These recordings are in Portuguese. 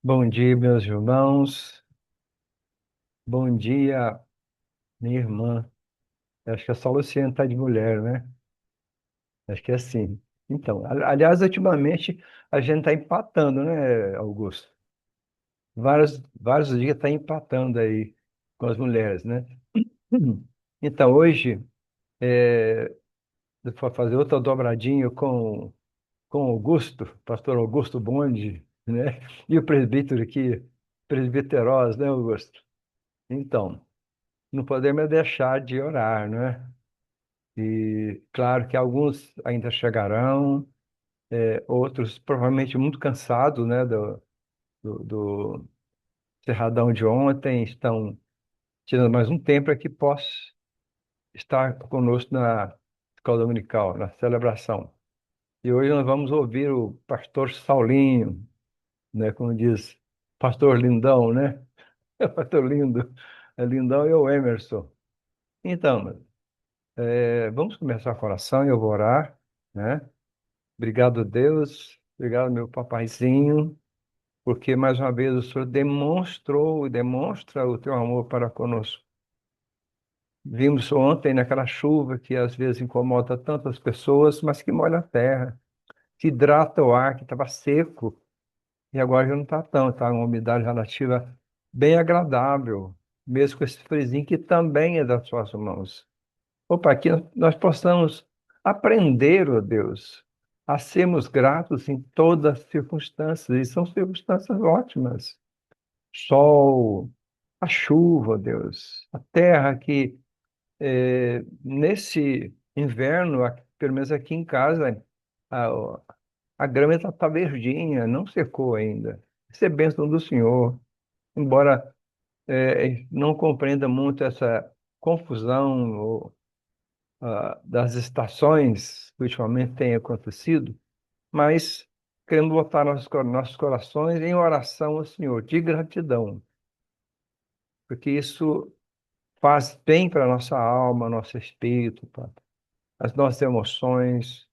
Bom dia, meus irmãos. Bom dia, minha irmã. Acho que é só Luciana tá de mulher, né? Acho que é assim. Então, aliás, ultimamente a gente está empatando, né, Augusto? Vários dias está empatando aí com as mulheres, né? Então, hoje, eu vou fazer outra dobradinha com Augusto, pastor Augusto Bonde, né? E o presbítero aqui, presbiterosa, né, Augusto? Então, não podemos deixar de orar, né? E claro que alguns ainda chegarão, outros provavelmente muito cansados, né, do cerradão de ontem, estão tirando mais um tempo para que possa estar conosco na escola dominical, na celebração. E hoje nós vamos ouvir o pastor Saulinho, né, como diz, pastor Lindão, né? Pastor Lindo, é Lindão e o Emerson. Então, vamos começar com a oração e eu vou orar, né? Obrigado, Deus. Obrigado, meu papaizinho, porque mais uma vez o Senhor demonstrou e demonstra o teu amor para conosco. Vimos ontem naquela chuva que às vezes incomoda tantas pessoas, mas que molha a terra, que hidrata o ar, que estava seco, e agora já não está tão, está uma umidade relativa bem agradável, mesmo com esse friozinho que também é das suas mãos. Opa, que nós possamos aprender, ó Deus, a sermos gratos em todas as circunstâncias, e são circunstâncias ótimas. Sol, a chuva, ó Deus, a terra que nesse inverno, pelo menos aqui em casa, a, a grama está verdinha, não secou ainda. Isso é bênção do Senhor, embora não compreenda muito essa confusão das estações que ultimamente tem acontecido, mas queremos botar nossos corações em oração ao Senhor, de gratidão, porque isso faz bem para a nossa alma, nosso espírito, para as nossas emoções,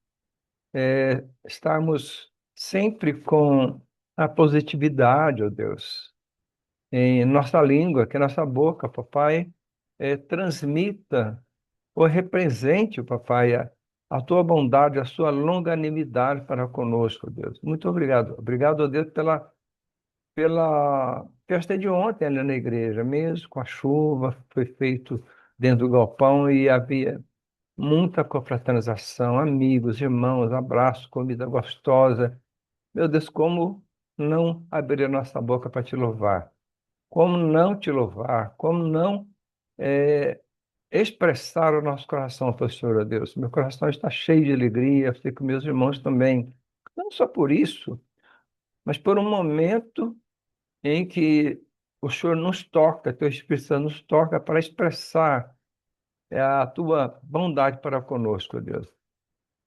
estarmos sempre com a positividade, ó Deus, em nossa língua, que nossa boca, papai, transmita ou represente, papai, a tua bondade, a sua longanimidade para conosco, Deus. Muito obrigado. Obrigado, ó Deus, pela festa de ontem ali na igreja, mesmo com a chuva, foi feito dentro do galpão e havia muita confraternização, amigos, irmãos, abraços, comida gostosa. Meu Deus, como não abrir a nossa boca para te louvar? Como não te louvar? Como não eh, expressar o nosso coração para o Senhor, ó Deus? Meu coração está cheio de alegria, sei que meus irmãos também. Não só por isso, mas por um momento em que o Senhor nos toca, teu Espírito Santo nos toca para expressar a tua bondade para conosco, ó Deus.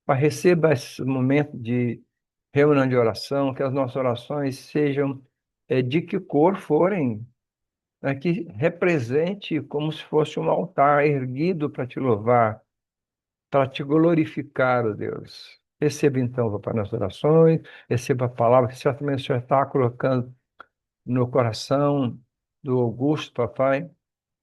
Para receba esse momento de reunião de oração, que as nossas orações sejam de que cor forem, que represente como se fosse um altar erguido para te louvar, para te glorificar, ó Deus. Receba então, Papai, nossas orações, receba a palavra que certamente o Senhor está colocando no coração do Augusto, Papai,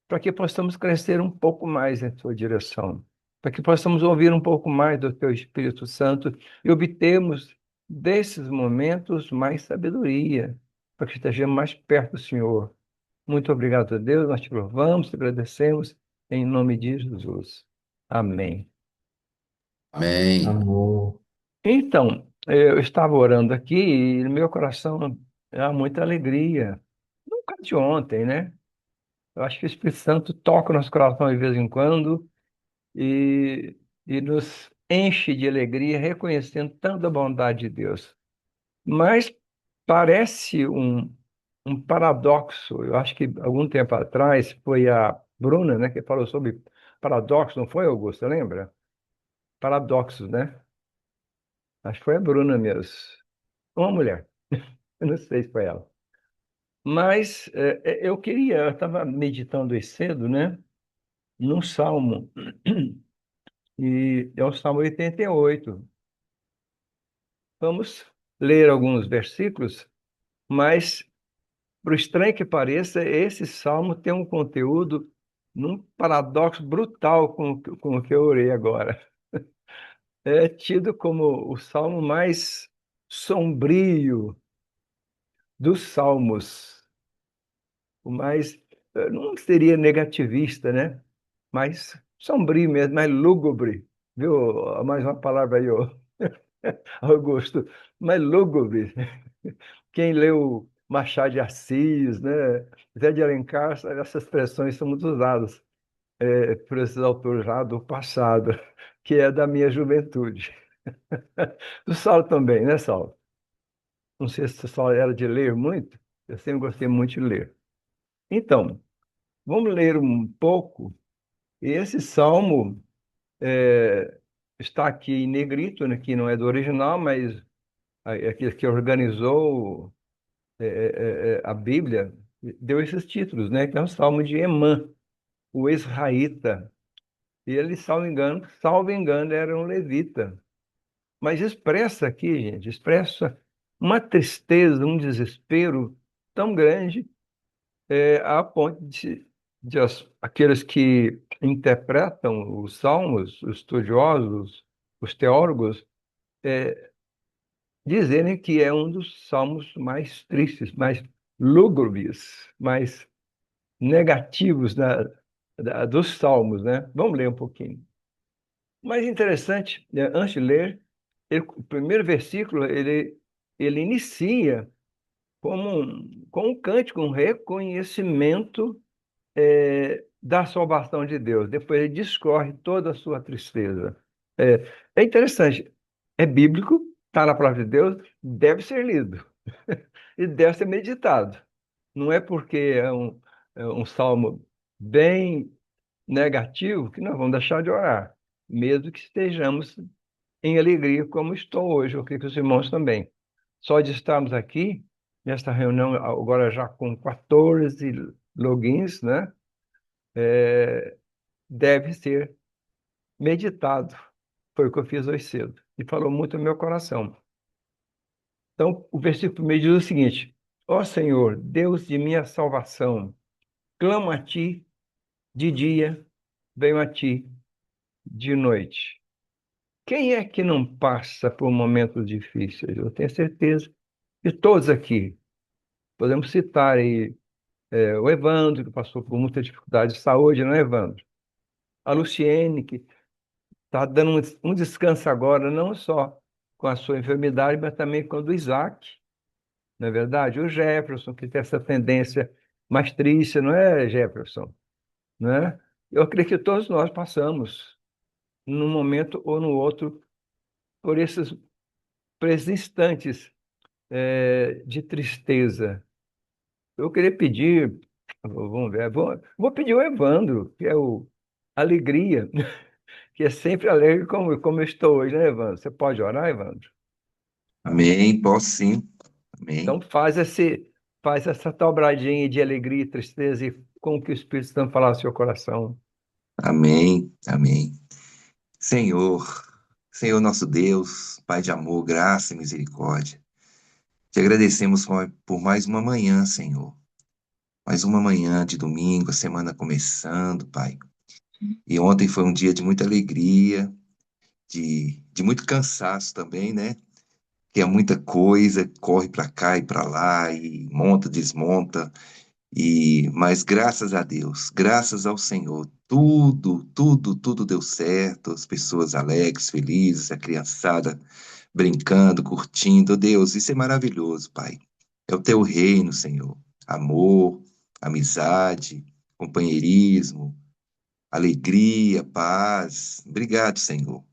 para que possamos crescer um pouco mais em Sua direção, para que possamos ouvir um pouco mais do Teu Espírito Santo e obtermos desses momentos mais sabedoria, para que estejamos mais perto do Senhor. Muito obrigado a Deus, nós te louvamos, te agradecemos, em nome de Jesus. Amém. Amém. Amor. Então, eu estava orando aqui e no meu coração há muita alegria. Nunca de ontem, né? Eu acho que o Espírito Santo toca o nosso coração de vez em quando e, e nos enche de alegria, reconhecendo tanta bondade de Deus. Mas parece um paradoxo. Eu acho que algum tempo atrás foi a Bruna, né, que falou sobre paradoxo, não foi, Augusto? Lembra? Paradoxos, né? Acho que foi a Bruna mesmo. Uma mulher. Eu não sei se foi ela. Mas eu estava meditando hoje cedo, né, num salmo, e é o Salmo 88. Vamos ler alguns versículos, mas por estranho que pareça, esse salmo tem um conteúdo num paradoxo brutal com o que eu orei agora. É tido como o salmo mais sombrio dos salmos, o mais, não seria negativista, né? Mais sombrio mesmo, mais lúgubre, viu? Mais uma palavra aí, ô, Augusto, mais lúgubre. Quem leu Machado de Assis, né? Zé de Alencar, essas expressões são muito usadas por esses autores lá do passado, que é da minha juventude. Do Saulo também, né, Saulo? Não sei se o Saulo era de ler muito, eu sempre gostei muito de ler. Então, vamos ler um pouco. Esse salmo está aqui em negrito, né, que não é do original, mas aquele que organizou a Bíblia deu esses títulos, né? Que é o Salmo de Emã, o Esraíta. E ele, salvo engano, era um levita. Mas expressa aqui, gente, expressa uma tristeza, um desespero tão grande, a ponto de aqueles que interpretam os salmos, os estudiosos, os teólogos, dizerem que é um dos salmos mais tristes, mais lúgubres, mais negativos dos salmos, né? Vamos ler um pouquinho. O mais interessante, né, antes de ler, o primeiro versículo, ele inicia com um cântico, um reconhecimento da salvação de Deus. Depois ele discorre toda a sua tristeza. É interessante, é bíblico, está na palavra de Deus, deve ser lido e deve ser meditado. Não é porque é um salmo bem negativo que nós vamos deixar de orar, mesmo que estejamos em alegria como estou hoje, eu creio que os irmãos também. Só de estarmos aqui, nesta reunião, agora já com 14 logins, né? Deve ser meditado. Foi o que eu fiz hoje cedo. E falou muito no meu coração. Então, o versículo primeiro diz o seguinte: Ó Senhor, Deus de minha salvação, clamo a ti de dia, venho a ti de noite. Quem é que não passa por momentos difíceis? Eu tenho certeza que todos aqui, podemos citar aí o Evandro, que passou por muita dificuldade de saúde, não é, Evandro? A Luciene, que está dando um descanso agora, não só com a sua enfermidade, mas também com a do Isaac, não é verdade? O Jefferson, que tem essa tendência mais triste, não é, Jefferson? Não é? Eu acredito que todos nós passamos, num momento ou no outro, por esses instantes de tristeza. Eu queria pedir, vamos ver, vou pedir o Evandro, que é o Alegria, que é sempre alegre como eu estou hoje, né, Evandro? Você pode orar, Evandro? Amém. Posso sim. Então Amém. faz essa dobradinha de alegria e tristeza e com que o Espírito Santo falar no seu coração. Amém. Amém. Senhor, Senhor nosso Deus, Pai de amor, graça e misericórdia. Te agradecemos por mais uma manhã, Senhor. Mais uma manhã de domingo, a semana começando, Pai. E ontem foi um dia de muita alegria, de muito cansaço também, né? Que é muita coisa, corre para cá e para lá, e monta, desmonta. Mas graças a Deus, graças ao Senhor, tudo deu certo. As pessoas alegres, felizes, a criançada brincando, curtindo. Oh, Deus, isso é maravilhoso, Pai. É o teu reino, Senhor. Amor, amizade, companheirismo, alegria, paz. Obrigado, Senhor.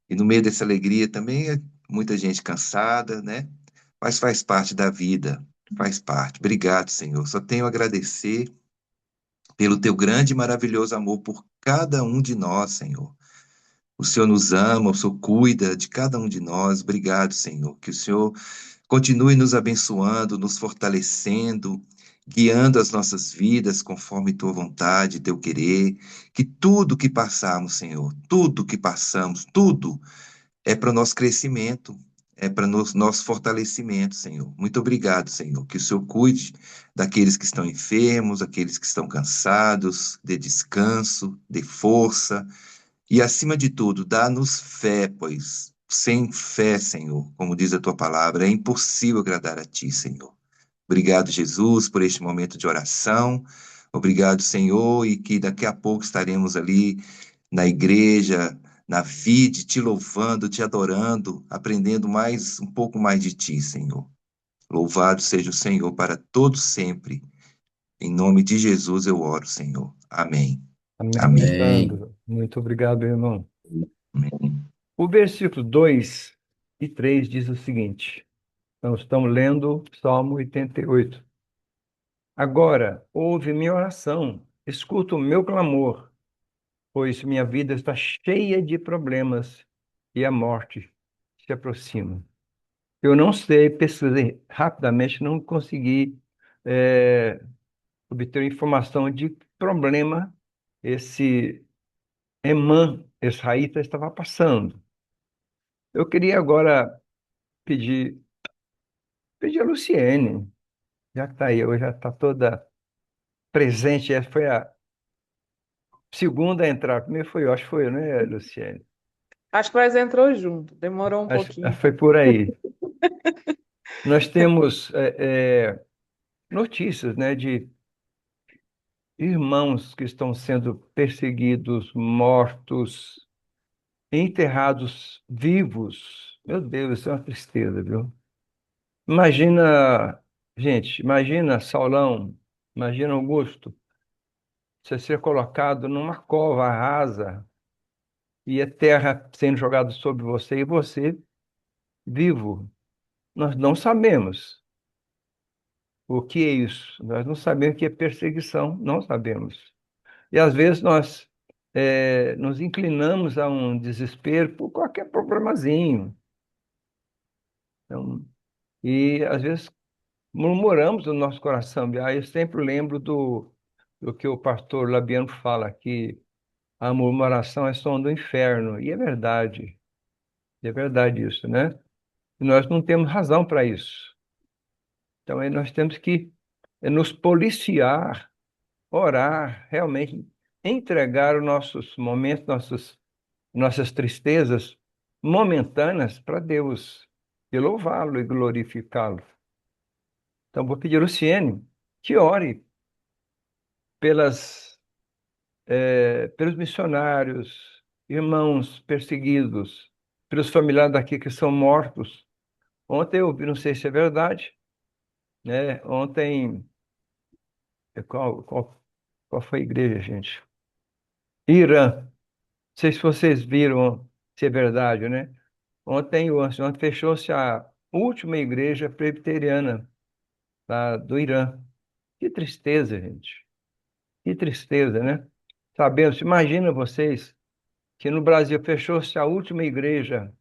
E no meio dessa alegria também é muita gente cansada, né? Mas faz parte da vida, faz parte. Obrigado, Senhor. Só tenho a agradecer pelo teu grande e maravilhoso amor por cada um de nós, Senhor. O Senhor nos ama, o Senhor cuida de cada um de nós. Obrigado, Senhor. Que o Senhor continue nos abençoando, nos fortalecendo, guiando as nossas vidas conforme tua vontade, teu querer. Que tudo que passarmos, Senhor, tudo que passamos, tudo é para o nosso crescimento, é para nosso fortalecimento, Senhor. Muito obrigado, Senhor. Que o Senhor cuide daqueles que estão enfermos, aqueles que estão cansados, dê descanso, dê força. E, acima de tudo, dá-nos fé, pois sem fé, Senhor, como diz a tua palavra, é impossível agradar a ti, Senhor. Obrigado, Jesus, por este momento de oração. Obrigado, Senhor, e que daqui a pouco estaremos ali na igreja, na vide, te louvando, te adorando, aprendendo mais um pouco mais de ti, Senhor. Louvado seja o Senhor para todos sempre. Em nome de Jesus eu oro, Senhor. Amém. Amém, Amém. Amém. Sandro. Muito obrigado, irmão. Amém. O versículo 2 e 3 diz o seguinte. Nós estamos lendo Salmo 88. Agora, ouve minha oração, escuta o meu clamor, pois minha vida está cheia de problemas e a morte se aproxima. Eu não sei, pesquisei rapidamente, não consegui obter informação de que problema esse Emã israelita estava passando. Eu queria agora pedir, pedir a Luciene, já que está aí, hoje já está toda presente, essa foi a segunda a entrar. Primeiro foi eu, acho que foi eu, né, Luciene? Acho que nós entrou junto, demorou um Acho, pouquinho. foi por aí. Nós temos notícias, né, de irmãos que estão sendo perseguidos, mortos, enterrados vivos. Meu Deus, isso é uma tristeza, viu? Imagina, gente, imagina Saulão, imagina Augusto, você ser colocado numa cova rasa e a terra sendo jogada sobre você e você vivo. Nós não sabemos o que é isso, nós não sabemos o que é perseguição, não sabemos. E às vezes nós nos inclinamos a um desespero por qualquer problemazinho. Então, e às vezes murmuramos no nosso coração. E aí eu sempre lembro do que o pastor Labiano fala, que a murmuração é som do inferno. E é verdade isso, né? E nós não temos razão para isso. Então aí nós temos que nos policiar, orar, realmente entregar os nossos momentos, nossas tristezas momentâneas para Deus e louvá-lo e glorificá-lo. Então vou pedir a Luciene que ore pelas pelos missionários, irmãos perseguidos, pelos familiares daqui que são mortos. Ontem eu vi, não sei se é verdade, né? Ontem, qual foi a igreja, gente? Irã. Não sei se vocês viram, se é verdade, né? Ontem fechou-se a última igreja presbiteriana do Irã. Que tristeza, gente. Que tristeza, né? Sabemos, imagina vocês que no Brasil fechou-se a última igreja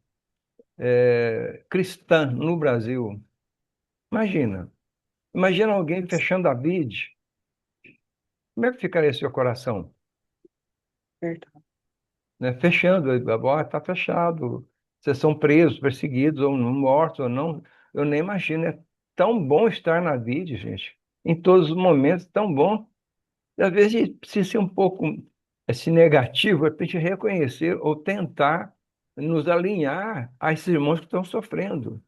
cristã no Brasil. Imagina. Imagina alguém fechando a BID. Como é que ficaria seu coração? Verdade. Né? Fechando, está fechado. Vocês são presos, perseguidos, ou mortos, ou não. Eu nem imagino. É tão bom estar na BID, gente. Em todos os momentos, tão bom. E, às vezes precisa ser um pouco esse negativo, é para a gente reconhecer ou tentar nos alinhar a esses irmãos que estão sofrendo.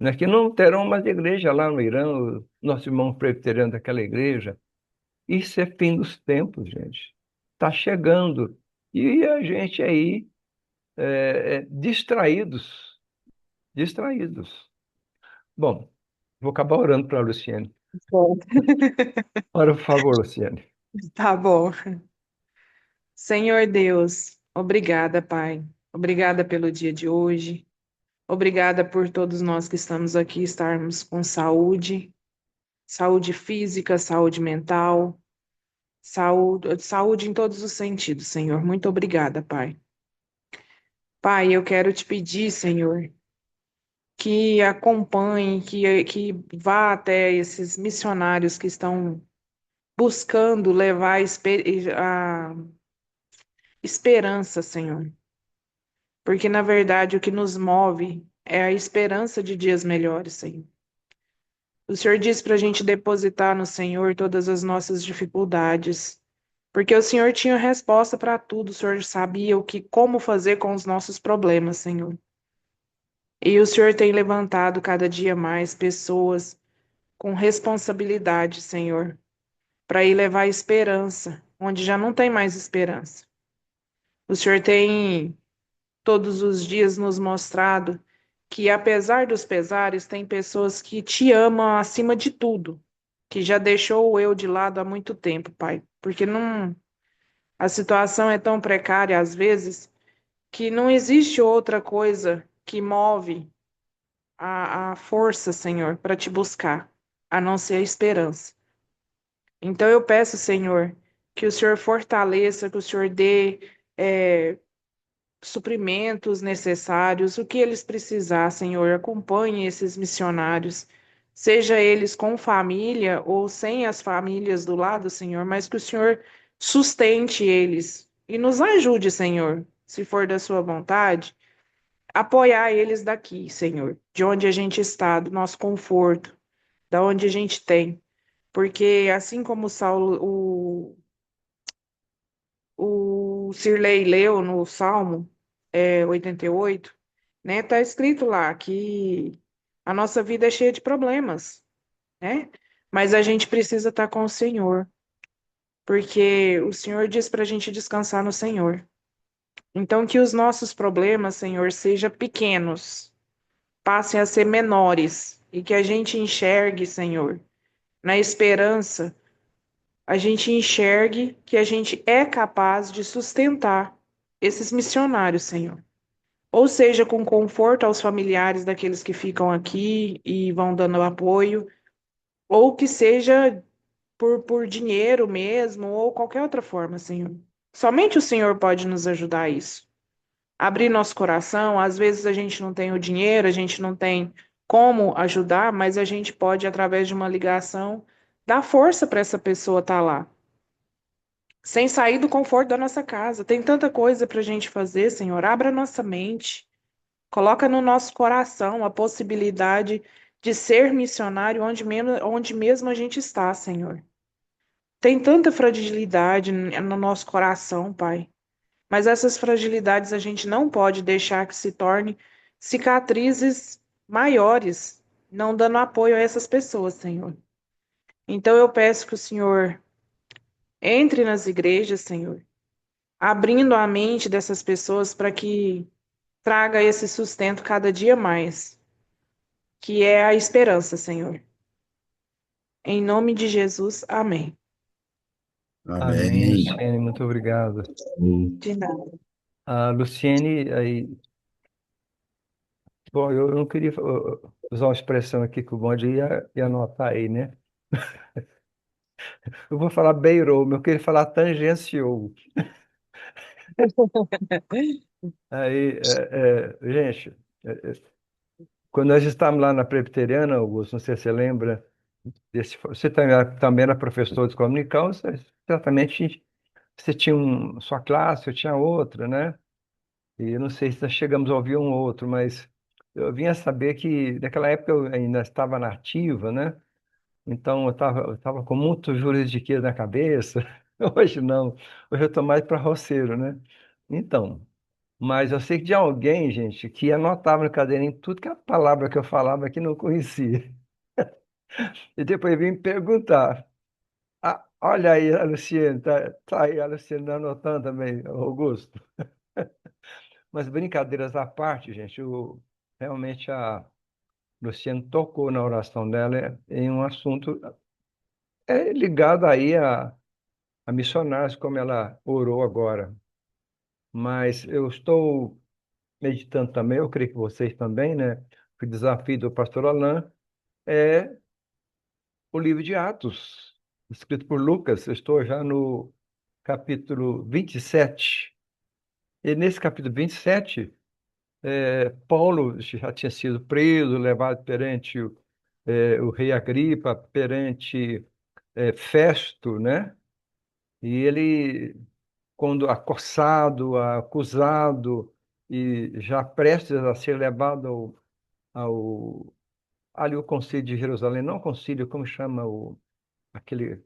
Né, que não terão mais igreja lá no Irã, o nosso irmão presbiteriano daquela igreja. Isso é fim dos tempos, gente. Está chegando. E a gente aí, distraídos, distraídos. Bom, vou acabar orando para a Luciane. Bom, Ora, por favor, Luciane. tá bom. Senhor Deus, obrigada, Pai. Obrigada pelo dia de hoje. Obrigada por todos nós que estamos aqui estarmos com saúde, saúde física, saúde mental, saúde em todos os sentidos, Senhor. Muito obrigada, Pai. Pai, eu quero te pedir, Senhor, que acompanhe, que vá até esses missionários que estão buscando levar a esperança, Senhor. Porque, na verdade, o que nos move é a esperança de dias melhores, Senhor. O Senhor diz para a gente depositar no Senhor todas as nossas dificuldades, porque o Senhor tinha resposta para tudo, o Senhor sabia como fazer com os nossos problemas, Senhor. E o Senhor tem levantado cada dia mais pessoas com responsabilidade, Senhor, para ir levar esperança, onde já não tem mais esperança. O Senhor tem todos os dias nos mostrado que, apesar dos pesares, tem pessoas que te amam acima de tudo, que já deixou o eu de lado há muito tempo, Pai, porque não, a situação é tão precária às vezes que não existe outra coisa que move a força, Senhor, para te buscar, a não ser a esperança. Então eu peço, Senhor, que o Senhor fortaleça, que o Senhor dê suprimentos necessários, o que eles precisar, Senhor, acompanhe esses missionários, seja eles com família ou sem as famílias do lado, Senhor, mas que o Senhor sustente eles e nos ajude, Senhor, se for da sua vontade, apoiar eles daqui, Senhor, de onde a gente está, do nosso conforto, da onde a gente tem. Porque assim como o Cirlei leu no Salmo 88, né? Tá escrito lá que a nossa vida é cheia de problemas, né? Mas a gente precisa estar com o Senhor, porque o Senhor diz para a gente descansar no Senhor. Então, que os nossos problemas, Senhor, sejam pequenos, passem a ser menores, e que a gente enxergue, Senhor, na esperança, a gente enxergue que a gente é capaz de sustentar esses missionários, Senhor. Ou seja, com conforto aos familiares daqueles que ficam aqui e vão dando apoio, ou que seja por dinheiro mesmo, ou qualquer outra forma, Senhor. Somente o Senhor pode nos ajudar a isso. Abrir nosso coração, às vezes a gente não tem o dinheiro, a gente não tem como ajudar, mas a gente pode, através de uma ligação, dar força para essa pessoa estar lá. Sem sair do conforto da nossa casa. Tem tanta coisa para a gente fazer, Senhor. Abra nossa mente. Coloca no nosso coração a possibilidade de ser missionário onde mesmo a gente está, Senhor. Tem tanta fragilidade no nosso coração, Pai. Mas essas fragilidades a gente não pode deixar que se tornem cicatrizes maiores, não dando apoio a essas pessoas, Senhor. Então eu peço que o Senhor entre nas igrejas, Senhor, abrindo a mente dessas pessoas para que traga esse sustento cada dia mais, que é a esperança, Senhor. Em nome de Jesus, amém. Amém, Amém. Luciene, muito obrigado. De nada. A Luciene, aí, bom, eu não queria usar uma expressão aqui que o Bonde ia anotar aí, né? Eu vou falar beirou, mas eu queria falar tangenciou. Aí, gente, quando nós estávamos lá na Presbiteriana, Augusto, não sei se você lembra, você também era professor de comunicação, certamente você tinha sua classe, eu tinha outra, né? E eu não sei se nós chegamos a ouvir um ou outro, mas eu vinha saber que naquela época eu ainda estava na ativa, né? Então eu tava com muito juridiquês na cabeça. Hoje não, hoje eu estou mais para roceiro, né? Então, mas eu sei que de alguém, gente, que anotava no caderninho tudo que a palavra que eu falava que não conhecia. E depois vinha me perguntar. Ah, olha aí, a Luciene, tá aí a Luciene anotando também, Augusto. Mas brincadeiras à parte, gente, realmente a Luciene tocou na oração dela em um assunto ligado aí a missionários, como ela orou agora. Mas eu estou meditando também, eu creio que vocês também, né? Que o desafio do pastor Alain é o livro de Atos, escrito por Lucas. Eu estou já no capítulo 27. E nesse capítulo 27, Paulo já tinha sido preso, levado perante o rei Agripa, perante Festo, né? E ele, quando acossado, acusado e já prestes a ser levado ao ali o Concílio de Jerusalém, não o concílio, como chama aquele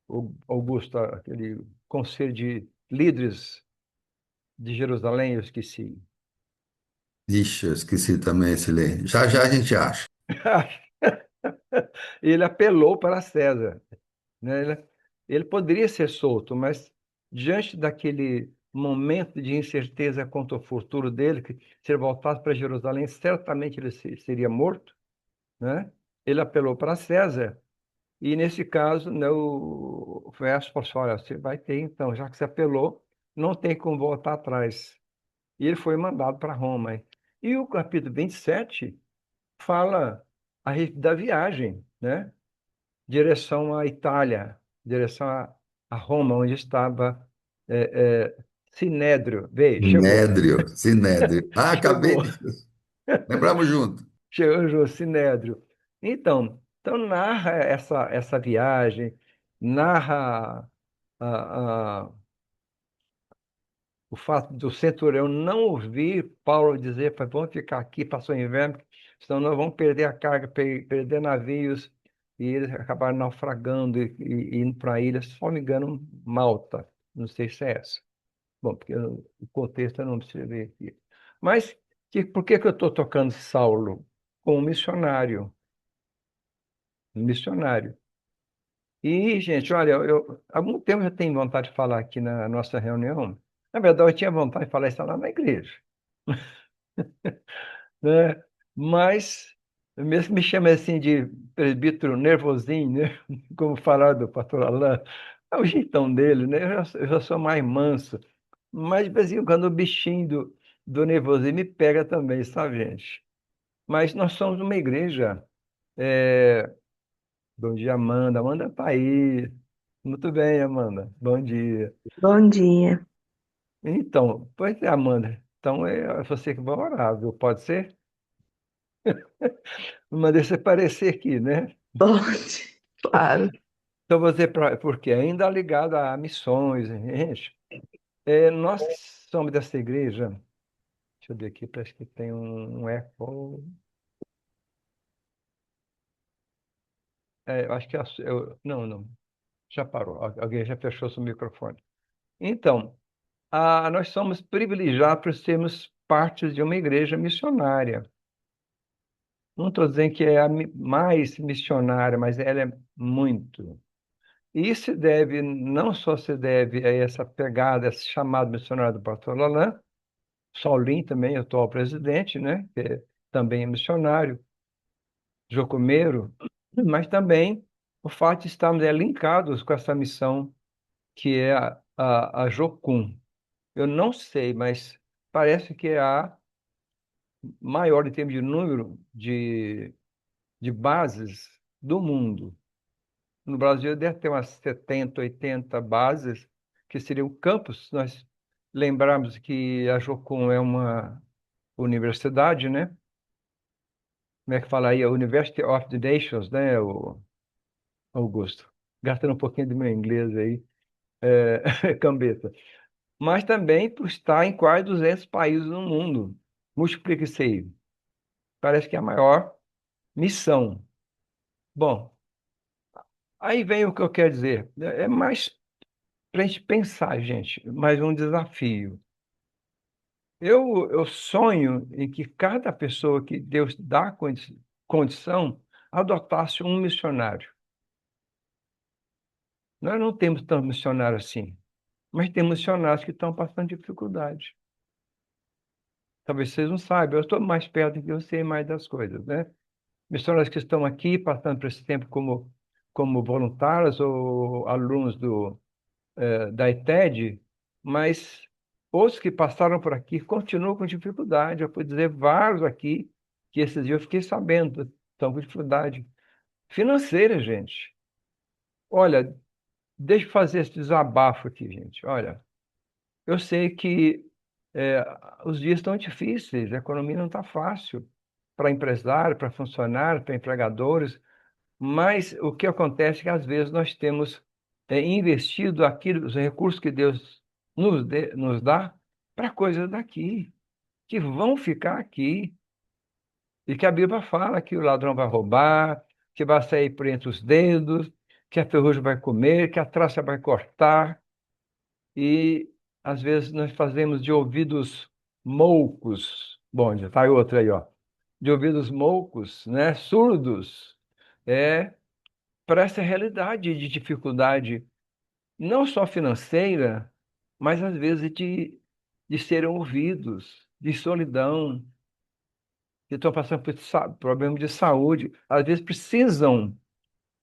o Augusto, aquele conselho de líderes de Jerusalém, eu esqueci. Ixi, eu esqueci também esse lei. Já já a gente acha. Ele apelou para César, né? Ele poderia ser solto, mas diante daquele momento de incerteza quanto ao futuro dele, que se ele voltasse para Jerusalém, certamente ele seria morto, né? Ele apelou para César. E nesse caso, né, o Festo falou assim, olha, você vai ter então, já que você apelou, não tem como voltar atrás. E ele foi mandado para Roma. E o capítulo 27 fala a respeito da viagem, né? Direção à Itália, direção a Roma, onde estava Sinédrio. Veio, chegou, Sinédrio, Sinédrio. Ah, acabei chegou, de. Lembramos junto. chegou Sinédrio. Então narra essa viagem, narra a, o fato do centurião não ouvir Paulo dizer, vamos ficar aqui, passou o inverno, senão nós vamos perder a carga, perder navios, e eles acabaram naufragando e indo para a ilha, se não me engano, Malta, não sei se é essa. Bom, porque o contexto eu não observei aqui. Mas por que que eu estou tocando Saulo? Como missionário, missionário. E, gente, olha, há algum tempo eu tenho vontade de falar aqui na nossa reunião. Na verdade, eu tinha vontade de falar isso lá na igreja, né? Mas, mesmo que me chame assim de presbítero nervosinho, né? Como falar do pastor Alain, é o jeitão dele, né? Eu já sou mais manso. Mas, de vez em quando, o bichinho do nervosismo me pega também, sabe, gente? Mas nós somos uma igreja. É... Bom dia, Amanda. Amanda está aí. Muito bem, Amanda. Bom dia. Bom dia. Então, pois é, Amanda. Então é você que vai orar, viu? Pode ser? Mandei você aparecer aqui, né? Pode, claro. Então você, porque ainda ligado a missões, gente. Nós que somos dessa igreja, deixa eu ver aqui, parece que tem um eco. Eu acho que não, não, já parou. Alguém já fechou seu microfone. Então, nós somos privilegiados por sermos parte de uma igreja missionária. Não estou dizendo que é a mais missionária, mas ela é muito. E isso se deve, não só se deve a essa pegada, esse chamado missionário do pastor Lalan, Saulinho também, atual presidente, né, que também é missionário, Jocomeiro, mas também o fato de estarmos linkados com essa missão que é a Jocum. Eu não sei, mas parece que é a maior em termos de número de bases do mundo. No Brasil deve ter umas 70, 80 bases, que seriam campos. Nós lembramos que a Jocum é uma universidade, né? Como é que fala aí? A University of the Nations, né, o Augusto? Gastando um pouquinho do meu inglês aí, cambeta. Mas também por estar em quase 200 países no mundo. Multiplica isso aí. Parece que é a maior missão. Bom, aí vem o que eu quero dizer. É mais para a gente pensar, gente, mais um desafio. Eu sonho em que cada pessoa que Deus dá condição adotasse um missionário. Nós não temos tantos missionários assim, mas temos missionários que estão passando dificuldade. Talvez vocês não saibam, eu estou mais perto que eu sei mais das coisas, né? Missionários que estão aqui passando por esse tempo como voluntários ou alunos da ITED, mas outros que passaram por aqui continuam com dificuldade. Eu pude dizer vários aqui que esses dias eu fiquei sabendo, estão com dificuldade financeira, gente. Olha, deixa eu fazer esse desabafo aqui, gente. Olha, eu sei que é, os dias estão difíceis, a economia não está fácil para empresário, para funcionário, para empregadores, mas o que acontece é que às vezes nós temos investido aquilo, os recursos que Deus nos dá para coisas daqui, que vão ficar aqui. E que a Bíblia fala que o ladrão vai roubar, que vai sair por entre os dedos, que a ferrugem vai comer, que a traça vai cortar. E às vezes nós fazemos de ouvidos moucos. Bom, já está outra aí, ó. De ouvidos moucos, né? Surdos, para essa realidade de dificuldade, não só financeira, mas às vezes de serem ouvidos, de solidão, que estão passando por problemas de saúde, às vezes precisam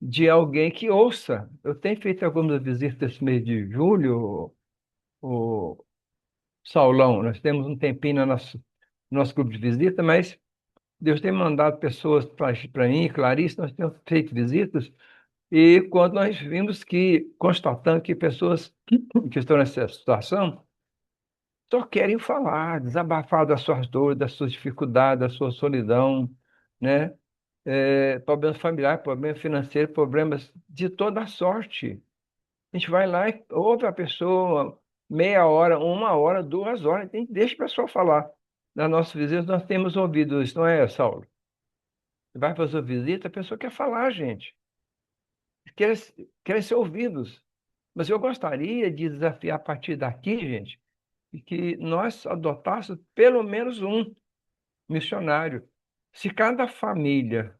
de alguém que ouça. Eu tenho feito algumas visitas esse mês de julho, o Saulão, nós temos um tempinho no nosso grupo de visita, mas Deus tem mandado pessoas para mim, Clarice, nós temos feito visitas, e quando nós vimos constatando que pessoas que estão nessa situação só querem falar, desabafar das suas dores, das suas dificuldades, da sua solidão, né? Problemas familiares, problemas financeiros, problemas de toda a sorte. A gente vai lá e ouve a pessoa meia hora, uma hora, 2 horas, deixa a pessoa falar. Na nossa visita nós temos ouvido isso, não é, Saulo? Vai fazer visita, a pessoa quer falar, gente. Quer, quer ser ouvidos. Mas eu gostaria de desafiar a partir daqui, gente, e que nós adotássemos pelo menos um missionário. Se cada família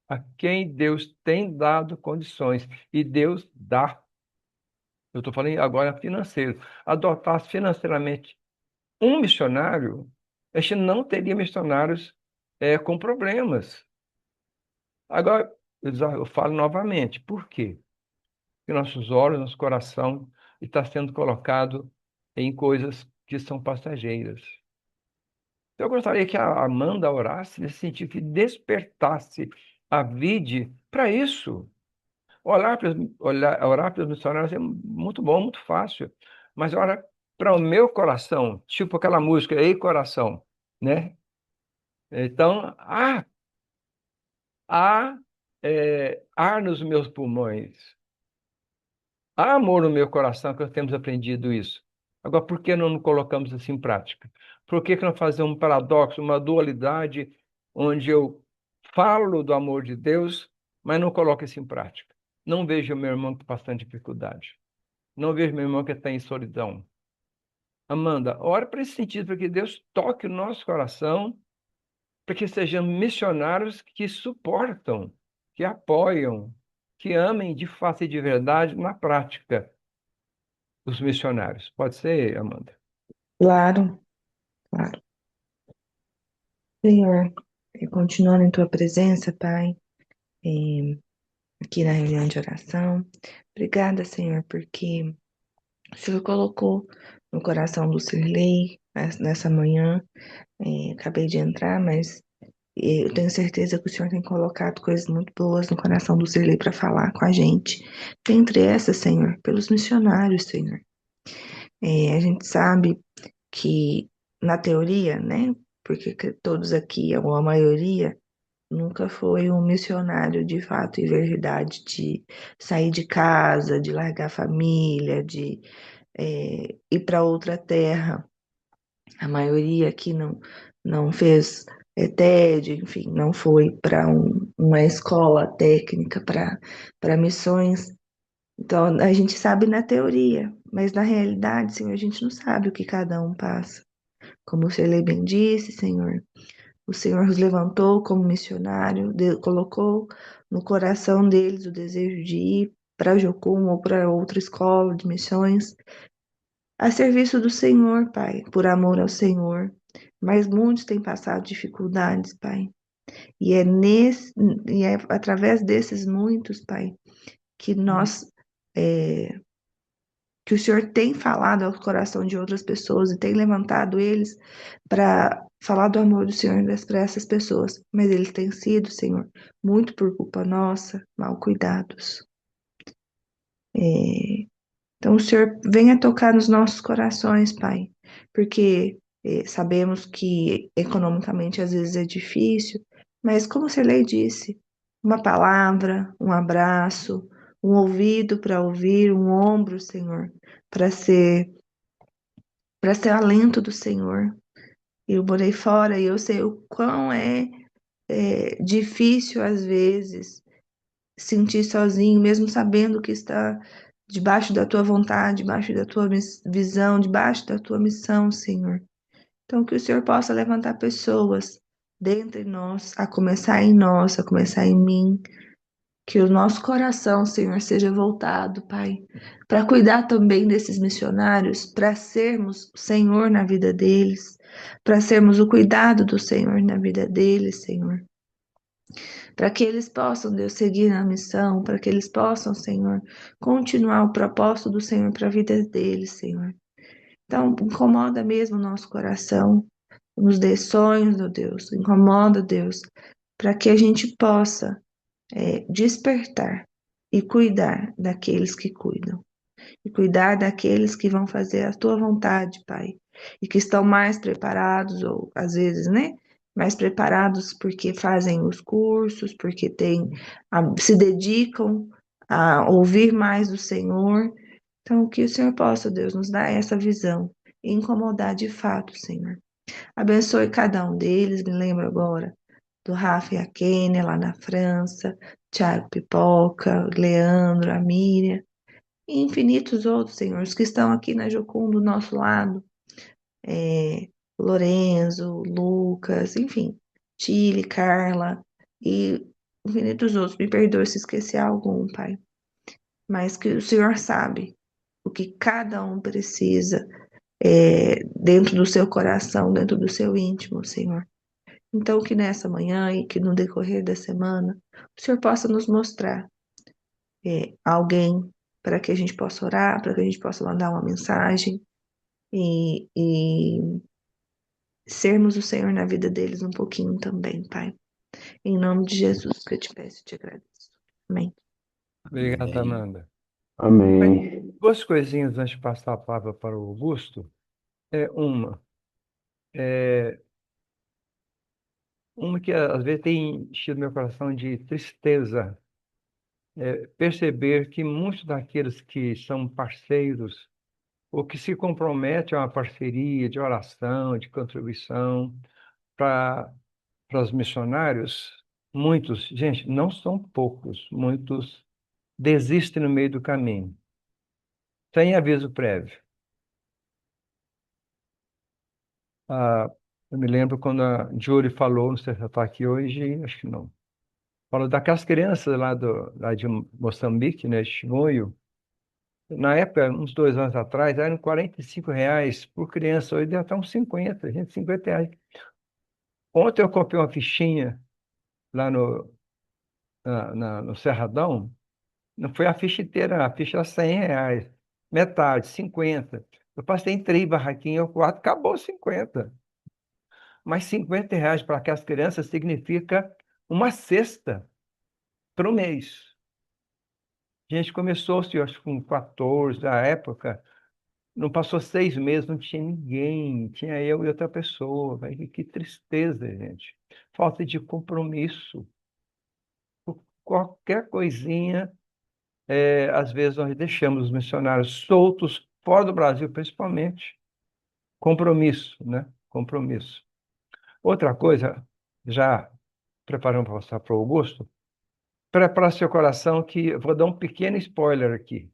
a quem Deus tem dado condições, e Deus dá, eu estou falando agora financeiro, adotasse financeiramente um missionário, a gente não teria missionários com problemas. Agora, eu falo novamente, por quê? Porque nossos olhos, nosso coração está sendo colocado em coisas que são passageiras. Eu gostaria que a Amanda orasse nesse sentido, que despertasse a vide para isso. Orar pelos missionários é muito bom, muito fácil. Mas ora para o meu coração, tipo aquela música, Ei Coração, né? Então, há ar nos meus pulmões, há amor no meu coração, que nós temos aprendido isso. Agora, por que não colocamos isso em prática? Por que não fazemos um paradoxo, uma dualidade, onde eu falo do amor de Deus, mas não coloco isso em prática? Não vejo meu irmão que está passando dificuldade. Não vejo meu irmão que está em solidão. Amanda, ora para esse sentido, para que Deus toque o nosso coração, para que sejamos missionários que suportam, que apoiam, que amem de fato e de verdade na prática os missionários. Pode ser, Amanda? Claro, claro. Senhor, continuando em tua presença, Pai, eh, aqui na reunião de oração. Obrigada, Senhor, porque o Senhor colocou no coração do Sirlei nessa manhã. Acabei de entrar, mas eu tenho certeza que o Senhor tem colocado coisas muito boas no coração do Sirlei para falar com a gente. Dentre essas, Senhor, pelos missionários, Senhor. A gente sabe que na teoria, né? Porque todos aqui, ou a maioria, nunca foi um missionário de fato e verdade, de sair de casa, de largar a família, de ir para outra terra. A maioria aqui não fez TED, enfim, não foi para uma escola técnica para missões. Então, a gente sabe na teoria, mas na realidade, Senhor, a gente não sabe o que cada um passa. Como o Senhor bem disse, Senhor, o Senhor os levantou como missionário, colocou no coração deles o desejo de ir para Jocum ou para outra escola de missões, a serviço do Senhor, Pai, por amor ao Senhor. Mas muitos têm passado dificuldades, Pai. E é através desses muitos, Pai, que que o Senhor tem falado ao coração de outras pessoas e tem levantado eles para falar do amor do Senhor para essas pessoas. Mas eles têm sido, Senhor, muito por culpa nossa, mal cuidados. Então, o Senhor venha tocar nos nossos corações, Pai, porque sabemos que economicamente às vezes é difícil, mas como o Lei disse, uma palavra, um abraço, um ouvido para ouvir, um ombro, Senhor, para ser o alento do Senhor. Eu morei fora e eu sei o quão é difícil às vezes sentir sozinho, mesmo sabendo que está debaixo da tua vontade, debaixo da tua visão, debaixo da tua missão, Senhor. Então, que o Senhor possa levantar pessoas dentre nós, a começar em nós, a começar em mim, que o nosso coração, Senhor, seja voltado, Pai, para cuidar também desses missionários, para sermos o Senhor na vida deles, para sermos o cuidado do Senhor na vida deles, Senhor. Para que eles possam, Deus, seguir na missão, para que eles possam, Senhor, continuar o propósito do Senhor para a vida deles, Senhor. Então, incomoda mesmo o nosso coração, nos dê sonhos, ó Deus, incomoda, Deus, para que a gente possa despertar e cuidar daqueles que cuidam, e cuidar daqueles que vão fazer a tua vontade, Pai, e que estão mais preparados, ou às vezes, né? Mais preparados porque fazem os cursos, porque se dedicam a ouvir mais do Senhor. Então, que o Senhor possa, Deus, nos dar essa visão e incomodar de fato, Senhor. Abençoe cada um deles, me lembro agora do Rafa e a Kênia lá na França, Tiago Pipoca, Leandro, a Miriam, e infinitos outros, Senhor, os que estão aqui na Jocum do nosso lado, é, Lorenzo, Lucas, enfim, Chile, Carla e infinitos outros. Me perdoe se esqueci algum, Pai, mas que o Senhor sabe o que cada um precisa dentro do seu coração, dentro do seu íntimo, Senhor. Então, que nessa manhã e que no decorrer da semana, o Senhor possa nos mostrar alguém para que a gente possa orar, para que a gente possa mandar uma mensagem e sermos o Senhor na vida deles um pouquinho também, Pai. Em nome de Jesus que eu te peço e te agradeço. Amém. Obrigado, Amém. Amanda. Mas Amém. duas coisinhas antes de passar a palavra para o Augusto. É, uma que às vezes tem enchido meu coração de tristeza, perceber que muitos daqueles que são parceiros ou que se comprometem a uma parceria de oração, de contribuição para os missionários, muitos, gente, não são poucos, muitos desistem no meio do caminho, sem aviso prévio. Ah, eu me lembro quando a Julie falou, não sei se ela está aqui hoje, acho que não. Falou daquelas crianças lá de Moçambique, né, de Chimoio. Na época, uns 2 anos atrás, eram R$ 45 por criança. Hoje deve estar uns 50, gente, R$ 50. Ontem eu comprei uma fichinha lá no Cerradão. Não foi a ficha inteira, a ficha era R$ 100. Metade, 50. Eu passei em 3 barraquinhas, 4, acabou 50. Mas R$ 50 para aquelas crianças significa uma cesta para o mês. A gente começou, acho, que com 14, na época, não passou 6 meses, não tinha ninguém, tinha eu e outra pessoa. Que tristeza, gente. Falta de compromisso. Por qualquer coisinha, às vezes nós deixamos os missionários soltos, fora do Brasil principalmente. Compromisso, né? Compromisso. Outra coisa, já preparando para passar para o Augusto, prepara seu coração que eu vou dar um pequeno spoiler aqui.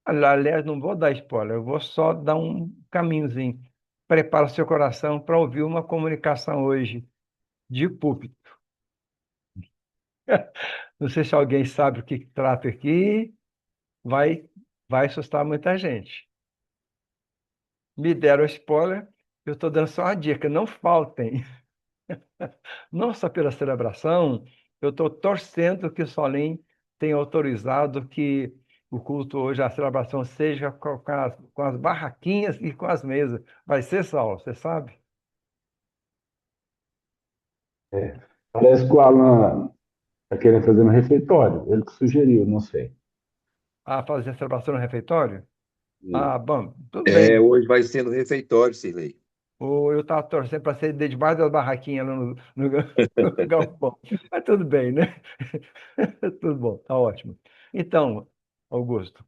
Aliás, não vou dar spoiler, eu vou só dar um caminhozinho. Prepara seu coração para ouvir uma comunicação hoje de púlpito. Não sei se alguém sabe o que trata aqui, vai, vai assustar muita gente. Me deram spoiler, eu estou dando só uma dica, não faltem. Não só pela celebração, eu estou torcendo que o Solim tenha autorizado que o culto hoje, a celebração, seja com as barraquinhas e com as mesas. Vai ser, Saulo, você sabe? É. Parece que o Alan está querendo fazer no refeitório. Ele que sugeriu, não sei. A fazer a celebração no refeitório? Ah, Isso. bom, tudo É, bem. hoje vai ser no refeitório, Silei. Ou eu estava torcendo para ser de debaixo das barraquinhas lá no galpão. Mas tudo bem, né? Tudo bom, tá ótimo. Então, Augusto,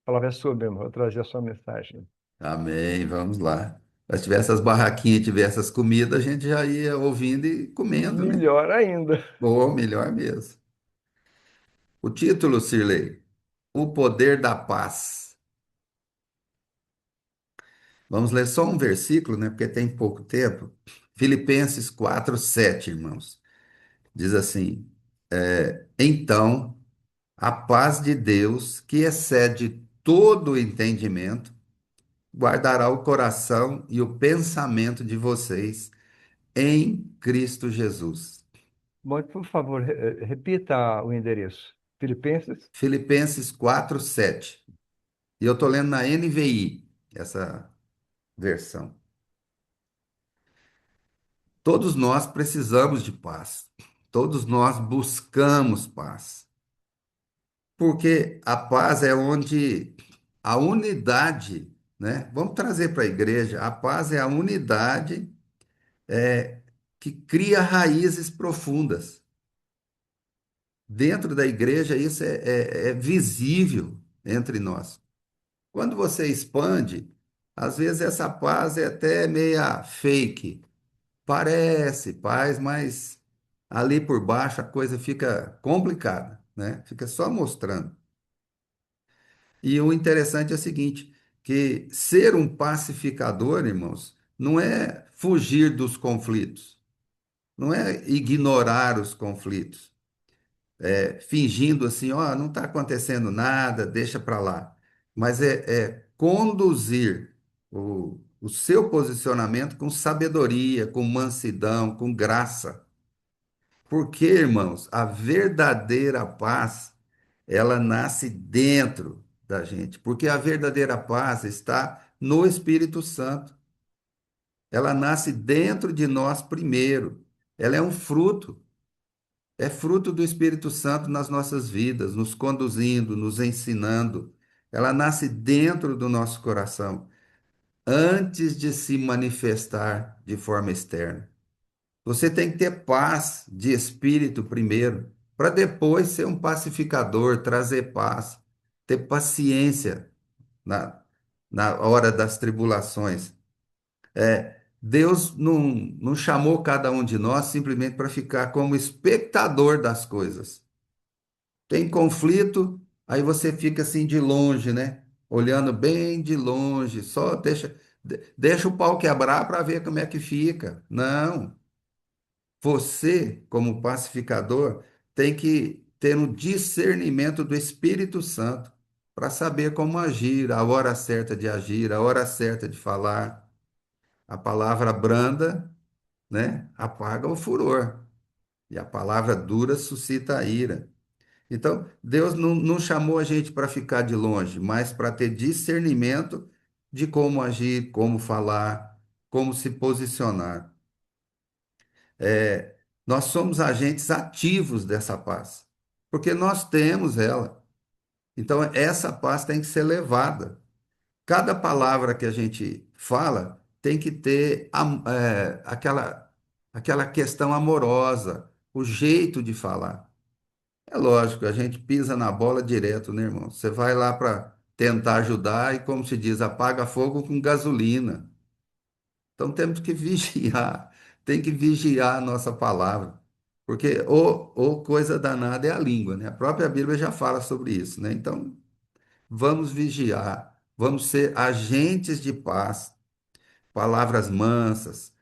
a palavra é sua mesmo, vou trazer a sua mensagem. Amém. Vamos lá. Se tivesse as barraquinhas, tivesse as comidas, a gente já ia ouvindo e comendo, né? Melhor ainda. Ou melhor mesmo. O título, Cirlei, O Poder da Paz. Vamos ler só um versículo, né? Porque tem pouco tempo. Filipenses 4:7, irmãos. Diz assim: Então, a paz de Deus, que excede todo o entendimento, guardará o coração e o pensamento de vocês em Cristo Jesus. Bom, por favor, repita o endereço. Filipenses. Filipenses 4:7. E eu estou lendo na NVI, essa versão. Todos nós precisamos de paz. Todos nós buscamos paz. Porque a paz é onde a unidade, né? Vamos trazer para a igreja. A paz é a unidade que cria raízes profundas. Dentro da igreja, isso é visível entre nós. Quando você expande, às vezes essa paz é até meia fake. Parece paz, mas ali por baixo a coisa fica complicada, né? Fica só mostrando. E o interessante é o seguinte, que ser um pacificador, irmãos, não é fugir dos conflitos, não é ignorar os conflitos, fingindo assim, ó, não está acontecendo nada, deixa para lá. Mas é conduzir o seu posicionamento com sabedoria, com mansidão, com graça. Porque, irmãos, a verdadeira paz, ela nasce dentro da gente. Porque a verdadeira paz está no Espírito Santo. Ela nasce dentro de nós primeiro. Ela é um fruto. É fruto do Espírito Santo nas nossas vidas, nos conduzindo, nos ensinando. Ela nasce dentro do nosso coração, antes de se manifestar de forma externa. Você tem que ter paz de espírito primeiro, para depois ser um pacificador, trazer paz, ter paciência na, na hora das tribulações. Deus não chamou cada um de nós simplesmente para ficar como espectador das coisas. Tem conflito, aí você fica assim de longe, né? Olhando bem de longe, só deixa o pau quebrar para ver como é que fica. Não. Você, como pacificador, tem que ter um discernimento do Espírito Santo para saber como agir, a hora certa de agir, a hora certa de falar. A palavra branda, né, apaga o furor, e a palavra dura suscita a ira. Então, Deus não chamou a gente para ficar de longe, mas para ter discernimento de como agir, como falar, como se posicionar. Nós somos agentes ativos dessa paz, porque nós temos ela. Então, essa paz tem que ser levada. Cada palavra que a gente fala tem que ter aquela questão amorosa, o jeito de falar. É lógico, a gente pisa na bola direto, né, irmão? Você vai lá para tentar ajudar e, como se diz, apaga fogo com gasolina. Então temos que vigiar, tem que vigiar a nossa palavra, porque ou coisa danada é a língua, né? A própria Bíblia já fala sobre isso, né? Então vamos vigiar, vamos ser agentes de paz, palavras mansas,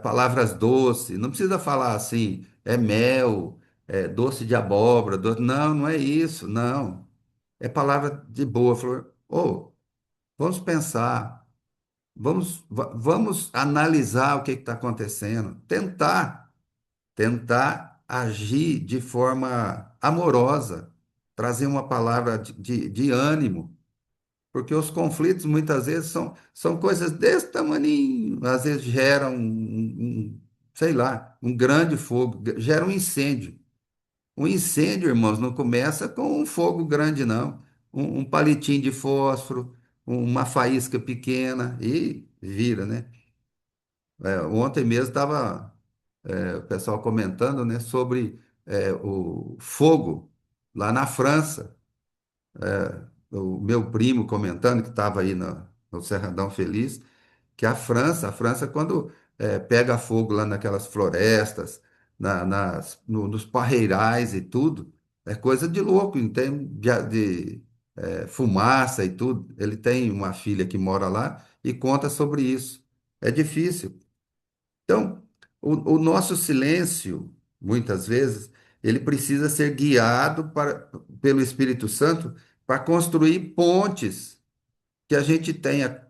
palavras doces. Não precisa falar assim, é mel, é doce de abóbora, não, não é isso, não. É palavra de boa. Falou, ô, vamos pensar. Vamos analisar o que está acontecendo, tentar agir de forma amorosa, trazer uma palavra de ânimo, porque os conflitos muitas vezes são coisas desse tamaninho, às vezes geram sei lá, um grande fogo, gera um incêndio. Um incêndio, irmãos, não começa com um fogo grande, não. Um palitinho de fósforo, uma faísca pequena e vira, né? Ontem mesmo estava o pessoal comentando, né, sobre o fogo lá na França. O meu primo comentando que estava aí no Cerradão Feliz. que a França quando pega fogo lá naquelas florestas, nos parreirais e tudo, é coisa de louco, em termos fumaça e tudo. Ele tem uma filha que mora lá e conta sobre isso. É difícil. Então, o nosso silêncio, muitas vezes, ele precisa ser guiado pelo Espírito Santo para construir pontes que a gente tenha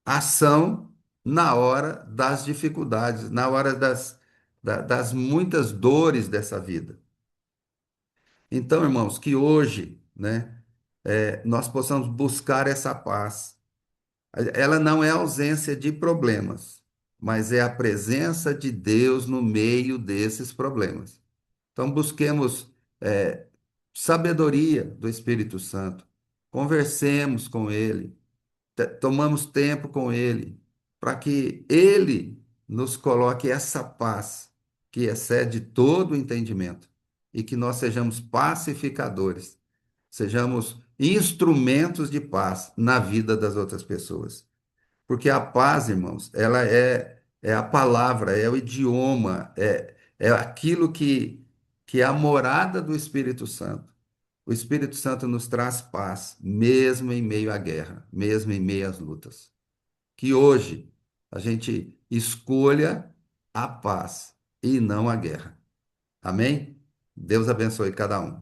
ação na hora das dificuldades, na hora das muitas dores dessa vida. Então, irmãos, que hoje, né, nós possamos buscar essa paz. Ela não é ausência de problemas, mas é a presença de Deus no meio desses problemas. Então, busquemos sabedoria do Espírito Santo, conversemos com Ele, tomamos tempo com Ele, para que Ele nos coloque essa paz que excede todo o entendimento e que nós sejamos pacificadores, sejamos instrumentos de paz na vida das outras pessoas. Porque a paz, irmãos, ela é a palavra, é o idioma, é aquilo que é a morada do Espírito Santo. O Espírito Santo nos traz paz, mesmo em meio à guerra, mesmo em meio às lutas. Que hoje a gente escolha a paz e não a guerra. Amém? Deus abençoe cada um.